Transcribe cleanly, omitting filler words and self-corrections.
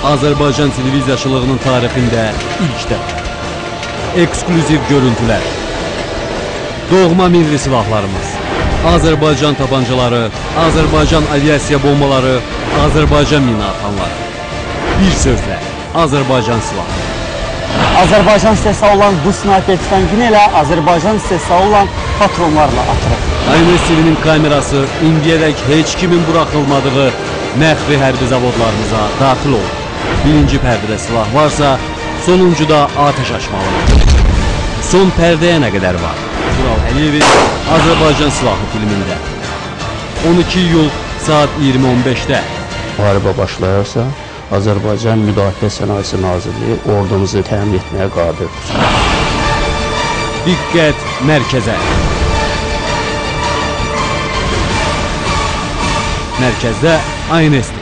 Azərbaycan televiziyaçılığının tarixində ilk dəfə. Eksklüziv görüntülər. Doğma milli silahlarımız. Azərbaycan tabancaları, Azərbaycan aviasiya bombaları, Azərbaycan mina atanları. Bir sözlə, Azərbaycan silahı. Azərbaycan istehsal olan bu snayper tüfəngini elə Azərbaycan istehsal olan patronlarla atırıq. ANS TV-nin kamerası indiyədək heç kimin buraxılmadığı məxfi hərbi zavodlarımıza daxil oldu. Birinci pərdədə silah varsa, sonuncuda atəş açmalıdır. Son pərdəyə nə qədər var? Tural Əliyevin Azərbaycan silahı filmində. 12 iyul saat 20:15-də. Müharibə başlayarsa, Azərbaycan Müdafiə Sənayesi Nazirliyi ordumuzu təmin etməyə qadirdir. Diqqət mərkəzə. Mərkəzdə ANS TV.